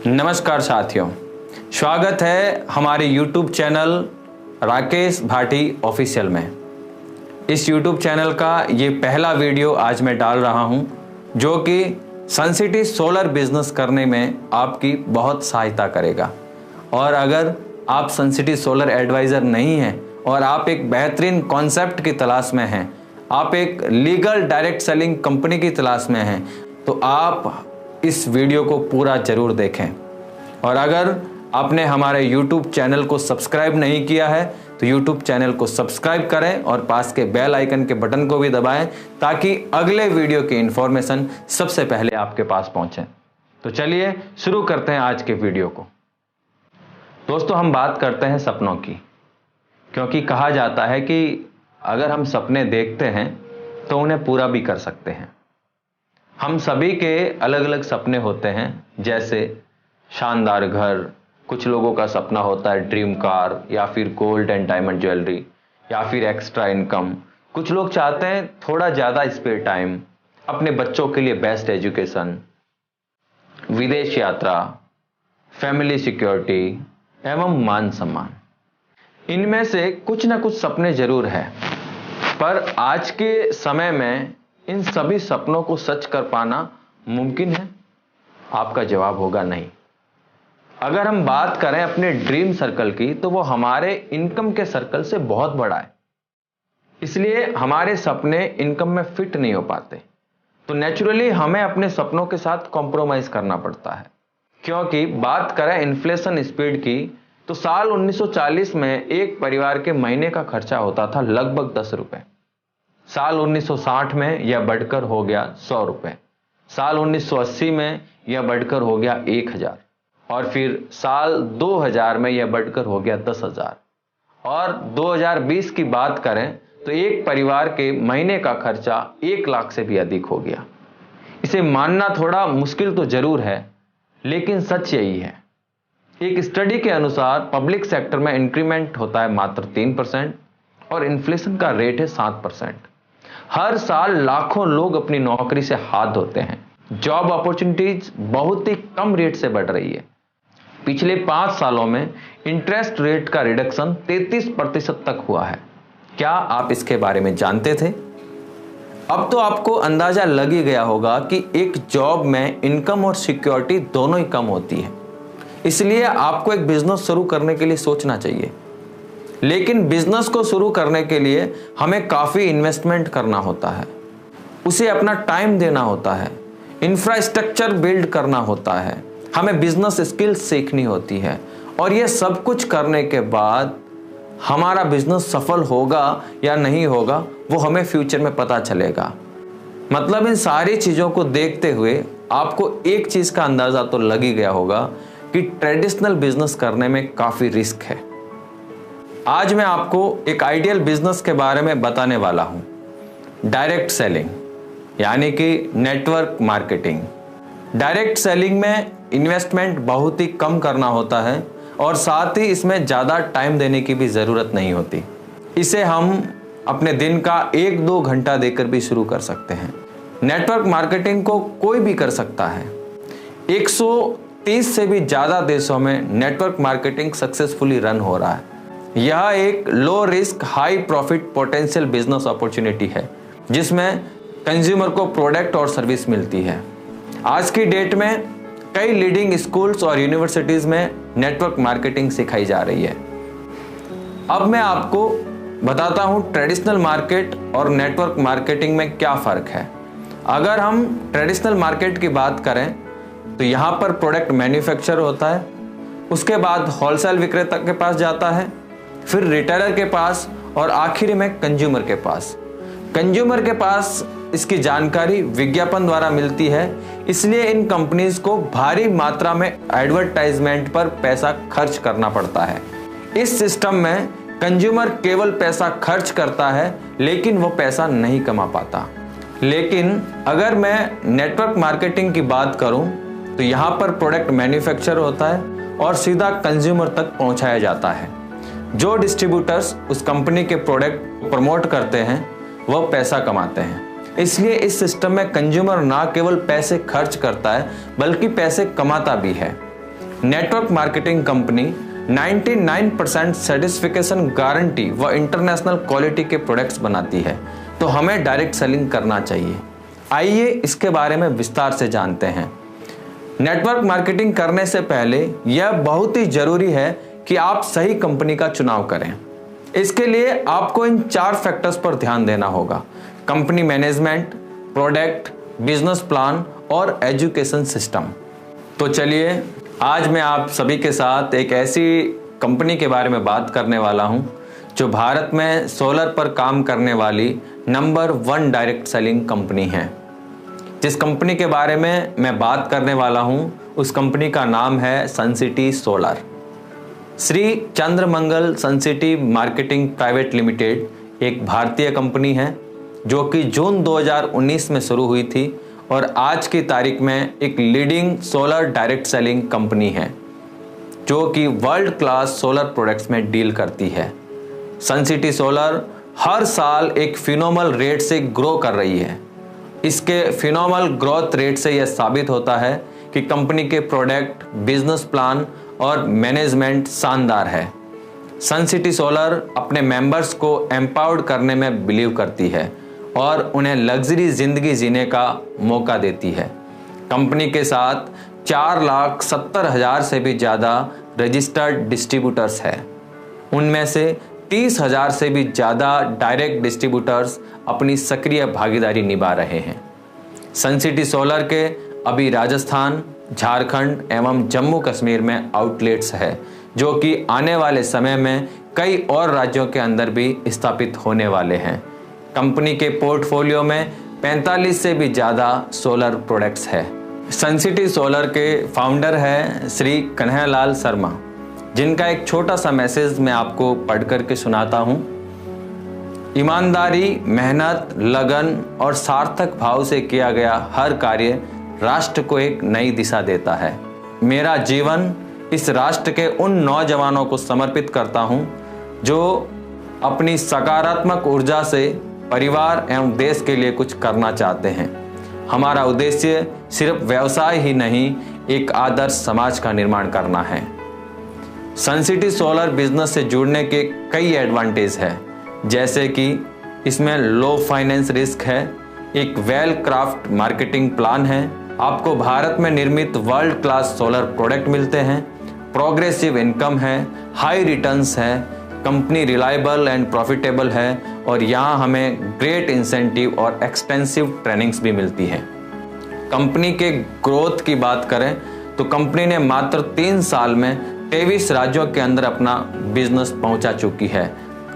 नमस्कार साथियों, स्वागत है हमारे YouTube channel Rakesh Bhati official में। इस YouTube चैनल का ये पहला वीडियो आज मैं डाल रहा हूँ जो कि सनसिटी सोलर बिजनेस करने में आपकी बहुत सहायता करेगा। और अगर आप सनसिटी सोलर एडवाइज़र नहीं हैं और आप एक बेहतरीन कॉन्सेप्ट की तलाश में हैं, आप एक लीगल डायरेक्ट सेलिंग कंपनी की तलाश में हैं, तो आप इस वीडियो को पूरा ज़रूर देखें। और अगर आपने हमारे YouTube चैनल को सब्सक्राइब नहीं किया है तो YouTube चैनल को सब्सक्राइब करें और पास के बेल आइकन के बटन को भी दबाएं ताकि अगले वीडियो की इंफॉर्मेशन सबसे पहले आपके पास पहुंचे। तो चलिए शुरू करते हैं आज के वीडियो को। दोस्तों, हम बात करते हैं सपनों की, क्योंकि कहा जाता है कि अगर हम सपने देखते हैं तो उन्हें पूरा भी कर सकते हैं। हम सभी के अलग अलग सपने होते हैं, जैसे शानदार घर, कुछ लोगों का सपना होता है ड्रीम कार या फिर गोल्ड एंड डायमंड ज्वेलरी या फिर एक्स्ट्रा इनकम। कुछ लोग चाहते हैं थोड़ा ज़्यादा स्पेयर टाइम, अपने बच्चों के लिए बेस्ट एजुकेशन, विदेश यात्रा, फैमिली सिक्योरिटी एवं मान सम्मान। इनमें से कुछ ना कुछ सपने जरूर है, पर आज के समय में इन सभी सपनों को सच कर पाना मुमकिन है? आपका जवाब होगा नहीं। अगर हम बात करें अपने ड्रीम सर्कल की, तो वो हमारे इनकम के सर्कल से बहुत बड़ा है, इसलिए हमारे सपने इनकम में फिट नहीं हो पाते। तो नेचुरली हमें अपने सपनों के साथ कॉम्प्रोमाइज करना पड़ता है। क्योंकि बात करें इन्फ्लेशन स्पीड की, तो साल 1940 में एक परिवार के महीने का खर्चा होता था लगभग 10 रुपए। साल 1960 में यह बढ़कर हो गया 100 रुपए, साल 1980 में यह बढ़कर हो गया 1000 और फिर साल 2000 में यह बढ़कर हो गया 10,000। और 2020 की बात करें तो एक परिवार के महीने का खर्चा 1 लाख से भी अधिक हो गया। इसे मानना थोड़ा मुश्किल तो जरूर है, लेकिन सच यही है। एक स्टडी के अनुसार पब्लिक सेक्टर में इंक्रीमेंट होता है मात्र 3% और इन्फ्लेशन का रेट है 7%। हर साल लाखों लोग अपनी नौकरी से हाथ धोते हैं। जॉब अपॉर्चुनिटीज बहुत ही कम रेट से बढ़ रही है। पिछले 5 सालों में इंटरेस्ट रेट का रिडक्शन 33% तक हुआ है। क्या आप इसके बारे में जानते थे? अब तो आपको अंदाजा लग ही गया होगा कि एक जॉब में इनकम और सिक्योरिटी दोनों ही कम होती है, इसलिए आपको एक बिजनेस शुरू करने के लिए सोचना चाहिए। लेकिन बिजनेस को शुरू करने के लिए हमें काफ़ी इन्वेस्टमेंट करना होता है, उसे अपना टाइम देना होता है, इंफ्रास्ट्रक्चर बिल्ड करना होता है, हमें बिजनेस स्किल्स सीखनी होती है। और ये सब कुछ करने के बाद हमारा बिजनेस सफल होगा या नहीं होगा वो हमें फ्यूचर में पता चलेगा। मतलब इन सारी चीज़ों को देखते हुए आपको एक चीज़ का अंदाज़ा तो लग ही गया होगा कि ट्रेडिशनल बिजनेस करने में काफ़ी रिस्क है। आज मैं आपको एक आइडियल बिजनेस के बारे में बताने वाला हूं, डायरेक्ट सेलिंग, यानी कि नेटवर्क मार्केटिंग। डायरेक्ट सेलिंग में इन्वेस्टमेंट बहुत ही कम करना होता है और साथ ही इसमें ज़्यादा टाइम देने की भी ज़रूरत नहीं होती। इसे हम अपने दिन का 1-2 घंटा देकर भी शुरू कर सकते हैं। नेटवर्क मार्केटिंग को कोई भी कर सकता है। 130 से भी ज़्यादा देशों में नेटवर्क मार्केटिंग सक्सेसफुली रन हो रहा है। यह एक low risk high profit potential business opportunity है, जिसमें कंज्यूमर को प्रोडक्ट और सर्विस मिलती है। आज की डेट में कई लीडिंग स्कूल्स और यूनिवर्सिटीज़ में नेटवर्क मार्केटिंग सिखाई जा रही है। अब मैं आपको बताता हूँ ट्रेडिशनल मार्केट और नेटवर्क मार्केटिंग में क्या फ़र्क है। अगर हम ट्रेडिशनल मार्केट की बात करें तो यहाँ पर प्रोडक्ट मैन्युफैक्चर होता है, उसके बाद होलसेल विक्रेता के पास जाता है, फिर रिटेलर के पास और आखिरी में कंज्यूमर के पास। कंज्यूमर के पास इसकी जानकारी विज्ञापन द्वारा मिलती है, इसलिए इन कंपनीज को भारी मात्रा में एडवर्टाइजमेंट पर पैसा खर्च करना पड़ता है। इस सिस्टम में कंज्यूमर केवल पैसा खर्च करता है, लेकिन वो पैसा नहीं कमा पाता। लेकिन अगर मैं नेटवर्क मार्केटिंग की बात करूं तो यहाँ पर प्रोडक्ट मैन्युफैक्चर होता है और सीधा कंज्यूमर तक पहुँचाया जाता है। जो डिस्ट्रीब्यूटर्स उस कंपनी के प्रोडक्ट प्रमोट करते हैं वह पैसा कमाते हैं। इसलिए इस सिस्टम में कंज्यूमर ना केवल पैसे खर्च करता है बल्कि पैसे कमाता भी है। Network marketing company 99% certification guarantee व इंटरनेशनल क्वालिटी के प्रोडक्ट्स बनाती है, तो हमें डायरेक्ट सेलिंग करना चाहिए। आइए इसके बारे में विस्तार से जानते हैं। नेटवर्क मार्केटिंग करने से पहले यह बहुत ही जरूरी है कि आप सही कंपनी का चुनाव करें। इसके लिए आपको इन 4 फैक्टर्स पर ध्यान देना होगा: company management, product, business plan और एजुकेशन सिस्टम। तो चलिए आज मैं आप सभी के साथ एक ऐसी कंपनी के बारे में बात करने वाला हूं जो भारत में सोलर पर काम करने वाली नंबर 1 डायरेक्ट सेलिंग कंपनी है। जिस कंपनी के बारे में मैं बात करने वाला हूं उस कंपनी का नाम है Suncity solar. Shri Chandramangal Suncity marketing private limited एक भारतीय कंपनी है जो कि जून 2019 में शुरू हुई थी और आज की तारीख में एक leading solar direct selling company है जो कि वर्ल्ड क्लास सोलर प्रोडक्ट्स में डील करती है। सनसिटी सोलर हर साल एक फिनोमिनल रेट से ग्रो कर रही है। इसके फिनोमिनल ग्रोथ रेट से यह साबित होता है कि कंपनी के प्रोडक्ट, बिजनेस प्लान और मैनेजमेंट शानदार है। सनसिटी सोलर अपने मेंबर्स को एम्पावर्ड करने में बिलीव करती है और उन्हें लग्जरी जिंदगी जीने का मौका देती है। कंपनी के साथ 4,70,000 से भी ज़्यादा रजिस्टर्ड डिस्ट्रीब्यूटर्स हैं। उनमें से 30,000 से भी ज़्यादा डायरेक्ट डिस्ट्रीब्यूटर्स अपनी सक्रिय भागीदारी निभा रहे हैं। सनसिटी सोलर के अभी राजस्थान, झारखंड एवं जम्मू कश्मीर में आउटलेट्स है जो कि आने वाले समय में कई और राज्यों के अंदर भी स्थापित होने वाले हैं। कंपनी के पोर्टफोलियो में 45 से भी ज़्यादा सोलर प्रोडक्ट्स है। सनसिटी सोलर के फाउंडर है श्री कन्हैयालाल शर्मा, जिनका एक छोटा सा मैसेज मैं आपको पढ़ करके सुनाता हूँ। ईमानदारी, मेहनत, लगन और सार्थक भाव से किया गया हर कार्य राष्ट्र को एक नई दिशा देता है। मेरा जीवन इस राष्ट्र के उन नौजवानों को समर्पित करता हूँ जो अपनी सकारात्मक ऊर्जा से परिवार एवं देश के लिए कुछ करना चाहते हैं। हमारा उद्देश्य सिर्फ व्यवसाय ही नहीं, एक आदर्श समाज का निर्माण करना है। सनसिटी सोलर बिजनेस से जुड़ने के कई एडवांटेज है, जैसे कि इसमें लो फाइनेंस रिस्क है, एक वेल क्राफ्ट मार्केटिंग प्लान है, आपको भारत में निर्मित वर्ल्ड क्लास सोलर प्रोडक्ट मिलते हैं, प्रोग्रेसिव इनकम है, हाई रिटर्न्स है, कंपनी रिलायबल एंड प्रॉफिटेबल है और यहाँ हमें ग्रेट इंसेंटिव और एक्सटेंसिव ट्रेनिंग्स भी मिलती है। कंपनी के ग्रोथ की बात करें तो कंपनी ने मात्र 3 साल में 23 राज्यों के अंदर अपना बिजनेस पहुंचा चुकी है।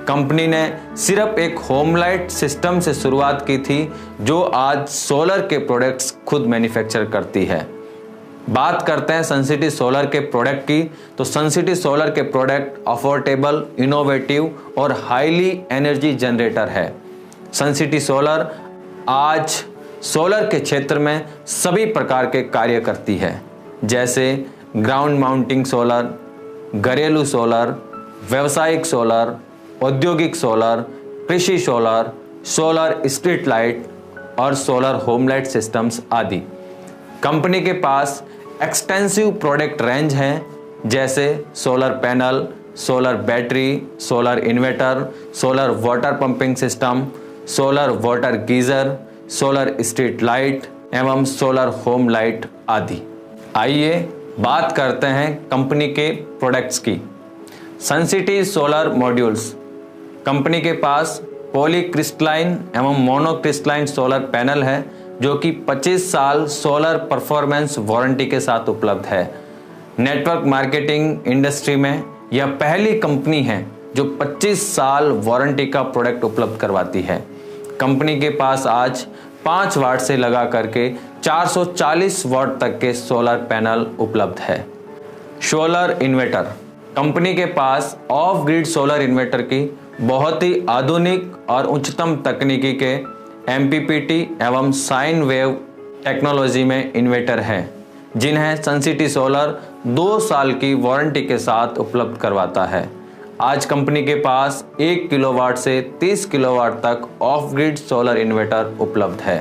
कंपनी ने सिर्फ एक होमलाइट सिस्टम से शुरुआत की थी जो आज सोलर के प्रोडक्ट्स खुद मैन्युफैक्चर करती है। बात करते हैं सनसिटी सोलर के प्रोडक्ट की, तो सनसिटी सोलर के प्रोडक्ट अफोर्डेबल, इनोवेटिव और हाईली एनर्जी जनरेटर है। सनसिटी सोलर आज सोलर के क्षेत्र में सभी प्रकार के कार्य करती है, जैसे ग्राउंड माउंटिंग सोलर, घरेलू सोलर, व्यावसायिक सोलर, औद्योगिक सोलर, कृषि सोलर, सोलर स्ट्रीट लाइट और सोलर होमलाइट सिस्टम्स आदि। कंपनी के पास एक्सटेंसिव प्रोडक्ट रेंज हैं, जैसे solar panel, solar battery, solar inverter, solar water pumping system, solar water geyser, solar street light एवं सोलर होम लाइट आदि। आइए बात करते हैं कंपनी के प्रोडक्ट्स की। Sun City solar modules. कंपनी के पास पॉलीक्रिस्टलाइन एवं मोनोक्रिस्टलाइन सोलर पैनल है जो कि 25 साल सोलर परफॉर्मेंस वारंटी के साथ उपलब्ध है। नेटवर्क मार्केटिंग इंडस्ट्री में यह पहली कंपनी है जो 25 साल वारंटी का प्रोडक्ट उपलब्ध करवाती है। कंपनी के पास आज 5 वाट से लगा करके 440 वाट तक के सोलर पैनल उपलब्ध है। Solar inverter. कंपनी के पास ऑफ ग्रिड सोलर इन्वर्टर की बहुत ही आधुनिक और उच्चतम तकनीकी के MPPT एवं साइन वेव टेक्नोलॉजी में इन्वर्टर हैं, जिन्हें सनसिटी सोलर 2 साल की वारंटी के साथ उपलब्ध करवाता है। आज कंपनी के पास 1 किलोवाट से 30 किलोवाट तक ऑफ ग्रिड सोलर इन्वर्टर उपलब्ध है।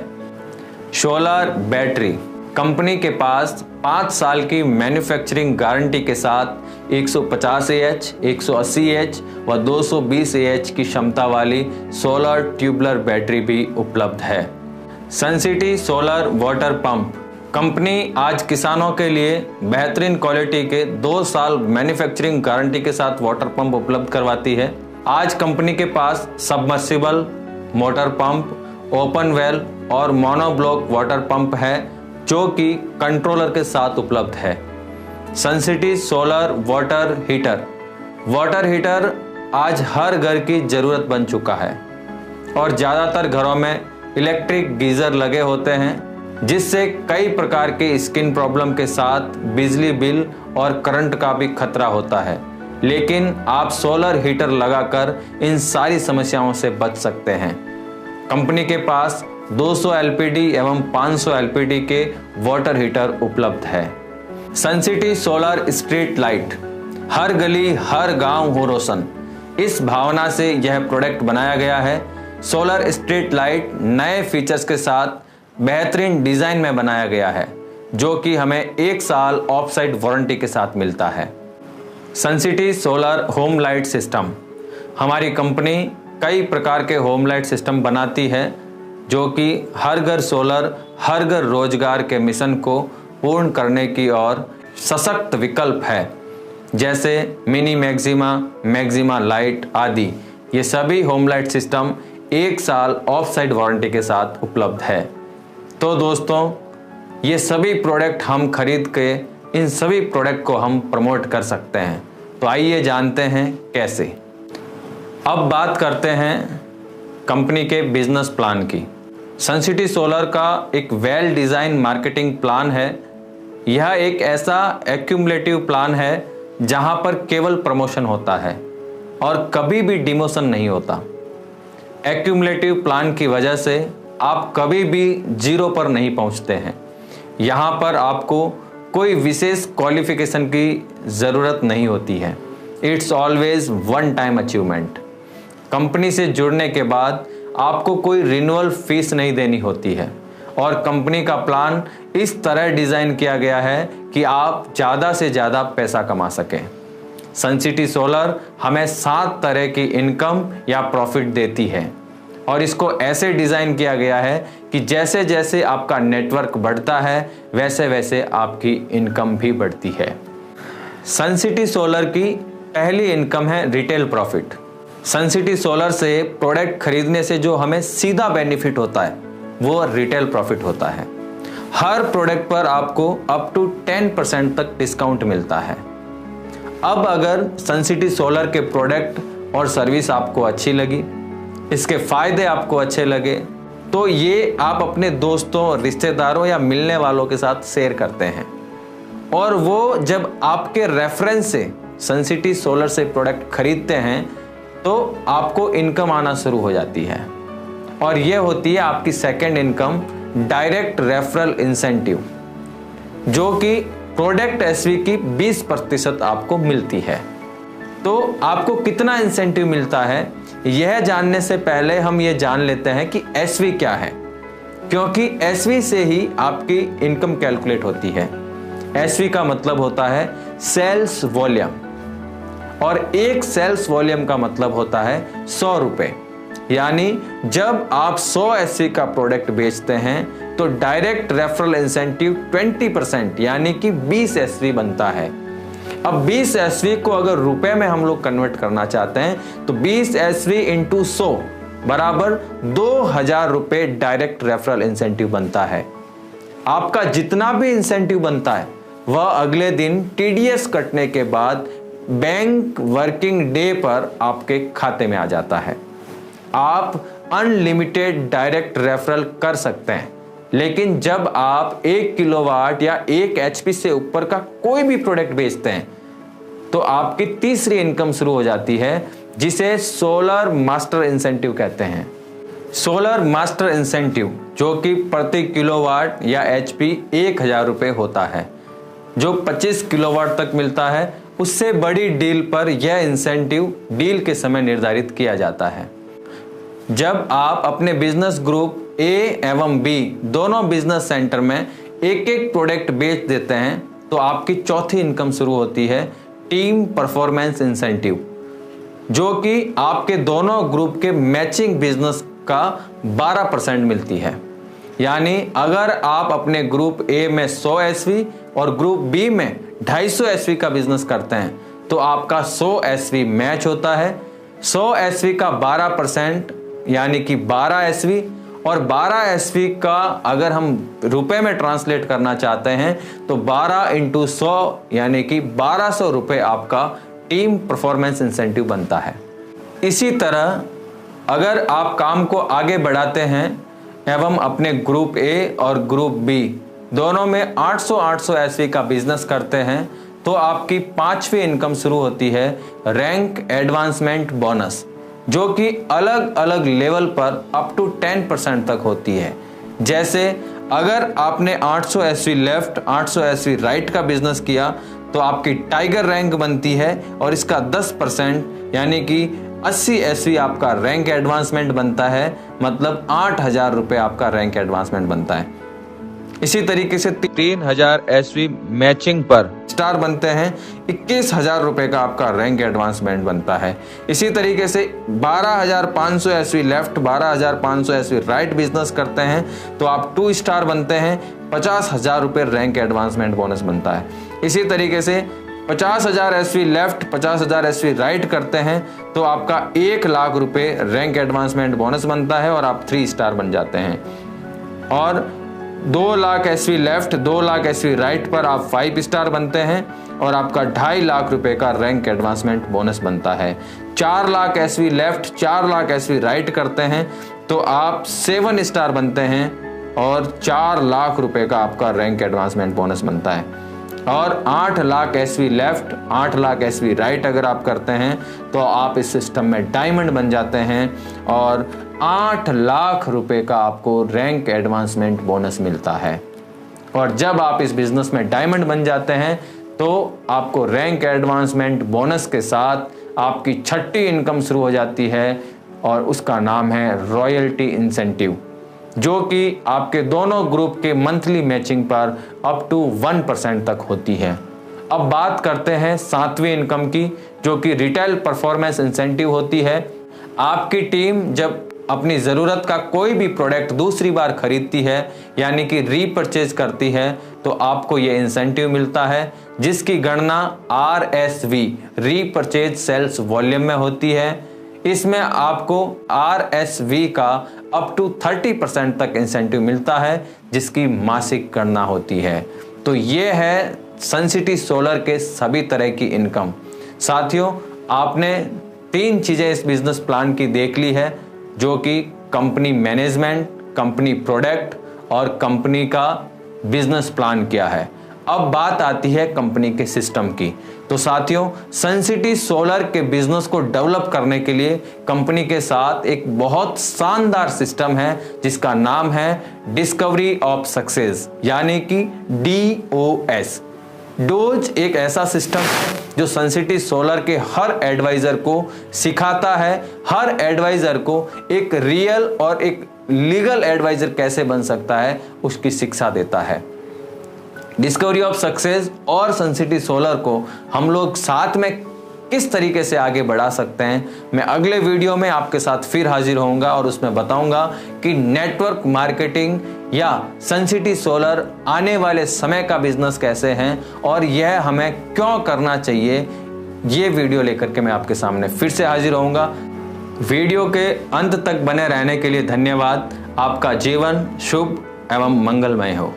Solar battery. कंपनी के पास 5 साल की मैन्युफैक्चरिंग गारंटी के साथ 150 AH, 180 AH व 220 AH की क्षमता वाली सोलर ट्यूबुलर बैटरी भी उपलब्ध है। Suncity solar water pump company आज किसानों के लिए बेहतरीन क्वालिटी के 2 साल मैन्युफैक्चरिंग गारंटी के साथ वाटर पंप उपलब्ध करवाती है। आज कंपनी के पास submersible, motor pump, open well और मोनोब्लॉक वाटर पंप है जो कि कंट्रोलर के साथ उपलब्ध है। सनसिटी सोलर वाटर हीटर आज हर घर की जरूरत बन चुका है और ज़्यादातर घरों में इलेक्ट्रिक गीजर लगे होते हैं, जिससे कई प्रकार के स्किन प्रॉब्लम के साथ बिजली बिल और करंट का भी खतरा होता है। लेकिन आप सोलर हीटर लगाकर इन सारी समस्याओं से बच सकते हैं। कंपनी के पास 200 LPD एवं 500 LPD के वाटर हीटर उपलब्ध है। सनसिटी सोलर स्ट्रीट लाइट, हर गली हर गांव हो रोशन, इस भावना से यह प्रोडक्ट बनाया गया है। सोलर स्ट्रीट लाइट नए फीचर्स के साथ बेहतरीन डिजाइन में बनाया गया है जो कि हमें 1 साल ऑफ साइट वारंटी के साथ मिलता है। Suncity solar home light system, हमारी कंपनी कई प्रकार के होम लाइट सिस्टम बनाती है जो कि हर घर सोलर हर घर रोजगार के मिशन को पूर्ण करने की ओर सशक्त विकल्प है, जैसे मिनी मैक्सिमा लाइट आदि। ये सभी होम लाइट सिस्टम 1 साल ऑफ साइट वारंटी के साथ उपलब्ध है। तो दोस्तों, ये सभी प्रोडक्ट हम खरीद के इन सभी प्रोडक्ट को हम प्रमोट कर सकते हैं। तो आइए जानते हैं कैसे। अब बात करते हैं कंपनी के बिजनेस प्लान की। सनसिटी सोलर का एक वेल डिज़ाइन मार्केटिंग प्लान है। यह एक ऐसा एक्यूमुलेटिव प्लान है जहां पर केवल प्रमोशन होता है और कभी भी डिमोशन नहीं होता। एक्यूमुलेटिव प्लान की वजह से आप कभी भी जीरो पर नहीं पहुंचते हैं। यहाँ पर आपको कोई विशेष क्वालिफिकेशन की ज़रूरत नहीं होती है। It's always one time achievement. Company से जुड़ने के बाद आपको कोई रिन्यूअल फीस नहीं देनी होती है और कंपनी का प्लान इस तरह डिज़ाइन किया गया है कि आप ज़्यादा से ज़्यादा पैसा कमा सकें। सनसिटी सोलर हमें 7 तरह की इनकम या प्रॉफिट देती है और इसको ऐसे डिज़ाइन किया गया है कि जैसे जैसे आपका नेटवर्क बढ़ता है वैसे वैसे आपकी इनकम भी बढ़ती है। सनसिटी सोलर की पहली इनकम है रिटेल प्रॉफिट। सनसिटी सोलर से प्रोडक्ट खरीदने से जो हमें सीधा बेनिफिट होता है वो रिटेल प्रॉफिट होता है। हर प्रोडक्ट पर आपको अप टू 10% तक डिस्काउंट मिलता है। अब अगर सनसिटी सोलर के प्रोडक्ट और सर्विस आपको अच्छी लगी, इसके फायदे आपको अच्छे लगे, तो ये आप अपने दोस्तों, रिश्तेदारों या मिलने वालों के साथ शेयर करते हैं और वो जब आपके रेफरेंस से सनसिटी सोलर से प्रोडक्ट खरीदते हैं तो आपको इनकम आना शुरू हो जाती है और ये होती है आपकी second income, direct referral incentive, जो कि प्रोडक्ट एसवी की 20% आपको मिलती है। तो आपको कितना इंसेंटिव मिलता है यह जानने से पहले हम ये जान लेते हैं कि एसवी क्या है, क्योंकि एसवी से ही आपकी इनकम कैलकुलेट होती है। एसवी का मतलब होता है सेल्स वॉल्यूम और एक सेल्स वॉल्यूम का मतलब होता है 100 रुपए। यानी जब आप 100 एसवी का प्रोडक्ट बेचते हैं तो डायरेक्ट रेफरल इंसेंटिव 20% यानी कि 20 एसवी बनता है। अब 20 एसवी को अगर रुपए में हम लोग कन्वर्ट करना चाहते हैं तो 20 एसवी इंटू 100 बराबर 2000 रुपए डायरेक्ट रेफरल इंसेंटिव बनता है। आपका जितना भी इंसेंटिव बनता है वह अगले दिन टीडीएस कटने के बाद बैंक वर्किंग डे पर आपके खाते में आ जाता है। आप अनलिमिटेड डायरेक्ट रेफरल कर सकते हैं, लेकिन जब आप 1 किलोवाट या 1 एचपी से ऊपर का कोई भी प्रोडक्ट बेचते हैं तो आपकी तीसरी इनकम शुरू हो जाती है, जिसे सोलर मास्टर इंसेंटिव कहते हैं। सोलर मास्टर इंसेंटिव जो कि प्रति किलोवाट या एचपी 1000 रुपये होता है, जो 25 किलोवाट तक मिलता है। उससे बड़ी डील पर यह इंसेंटिव डील के समय निर्धारित किया जाता है। जब आप अपने बिजनेस ग्रुप ए एवं बी दोनों बिजनेस सेंटर में एक एक प्रोडक्ट बेच देते हैं तो आपकी चौथी इनकम शुरू होती है टीम परफॉर्मेंस इंसेंटिव, जो कि आपके दोनों ग्रुप के मैचिंग बिजनेस का 12% मिलती है। यानी अगर आप अपने ग्रुप ए में 100 एसवी और ग्रुप बी में 250 एसवी का बिजनेस करते हैं तो आपका 100 एसवी मैच होता है। 100 एसवी का 12% यानी कि 12 एसवी, और 12 एसवी का अगर हम रुपए में ट्रांसलेट करना चाहते हैं तो 12 × 100 यानी कि 1200 रुपए आपका टीम परफॉर्मेंस इंसेंटिव बनता है। इसी तरह अगर आप काम को आगे बढ़ाते हैं एवं अपने ग्रुप ए और ग्रुप बी दोनों में 800 एसवी का बिजनेस करते हैं तो आपकी 5वीं इनकम शुरू होती है रैंक एडवांसमेंट बोनस, जो कि अलग अलग लेवल पर अप टू 10% तक होती है। जैसे अगर आपने 800 एसवी लेफ्ट 800 एसवी राइट का बिजनेस किया तो आपकी टाइगर रैंक बनती है और इसका 10% यानी कि 80 एसवी आपका रैंक एडवांसमेंट बनता है, मतलब 8000 रुपए आपका रैंक एडवांसमेंट बनता है। इसी तरीके से 3000 एसवी मैचिंग पर स्टार बनते हैं, 21000 रुपए का आपका रैंक एडवांसमेंट बनता है। इसी तरीके से 12500 SV left 12500 SV right business करते हैं तो आप 2 स्टार बनते हैं, 50000 रुपए रैंक एडवांसमेंट बोनस बनता है। इसी तरीके से 50000 एसवी लेफ्ट 50000 एसवी राइट करते हैं तो आपका 1 लाख रुपए रैंक एडवांसमेंट बोनस बनता है और आप 3 स्टार बन जाते हैं। और 2 lakh SV left 2 lakh SV right पर आप 5 स्टार बनते हैं और आपका 2.5 लाख रुपए का रैंक एडवांसमेंट बोनस बनता है। 4 lakh SV left 4 lakh SV right करते हैं तो आप 7 स्टार बनते हैं और 4 लाख रुपए का आपका रैंक एडवांसमेंट बोनस बनता है। और 8 lakh SV left 8 lakh SV right अगर आप करते हैं तो आप इस सिस्टम में डायमंड बन जाते हैं और 8 लाख रुपए का आपको रैंक एडवांसमेंट बोनस मिलता है। और जब आप इस बिजनेस में डायमंड बन जाते हैं तो आपको रैंक एडवांसमेंट बोनस के साथ आपकी 6ठी इनकम शुरू हो जाती है और उसका नाम है रॉयल्टी इंसेंटिव, जो कि आपके दोनों ग्रुप के मंथली मैचिंग पर अप टू 1% तक होती है। अब बात करते हैं 7वीं इनकम की, जो कि रिटेल परफॉर्मेंस इंसेंटिव होती है। आपकी टीम जब अपनी ज़रूरत का कोई भी प्रोडक्ट दूसरी बार खरीदती है यानी कि रीपरचेज करती है तो आपको ये इंसेंटिव मिलता है, जिसकी गणना RSV रीपरचेज सेल्स वॉल्यूम में होती है। इसमें आपको RSV का अप टू 30% तक इंसेंटिव मिलता है, जिसकी मासिक गणना होती है। तो ये है सनसिटी सोलर के सभी तरह की इनकम। साथियों, आपने 3 चीज़ें इस बिजनेस प्लान की देख ली है, जो कि कंपनी मैनेजमेंट, कंपनी प्रोडक्ट और कंपनी का बिजनेस प्लान क्या है। अब बात आती है कंपनी के सिस्टम की। तो साथियों, सनसिटी सोलर के बिजनेस को डेवलप करने के लिए कंपनी के साथ एक बहुत शानदार सिस्टम है जिसका नाम है डिस्कवरी ऑफ सक्सेस, यानी कि DOS। डोज एक ऐसा सिस्टम है जो सनसिटी सोलर के हर एडवाइजर को सिखाता है, हर एडवाइजर को एक रियल और एक लीगल एडवाइजर कैसे बन सकता है उसकी शिक्षा देता है। डिस्कवरी ऑफ सक्सेस और सनसिटी सोलर को हम लोग साथ में किस तरीके से आगे बढ़ा सकते हैं, मैं अगले वीडियो में आपके साथ फिर हाजिर होऊंगा और उसमें बताऊंगा कि नेटवर्क मार्केटिंग या सनसिटी सोलर आने वाले समय का बिजनेस कैसे हैं और यह हमें क्यों करना चाहिए। ये वीडियो लेकर के मैं आपके सामने फिर से हाजिर होऊंगा। वीडियो के अंत तक बने रहने के लिए धन्यवाद। आपका जीवन शुभ एवं मंगलमय हो।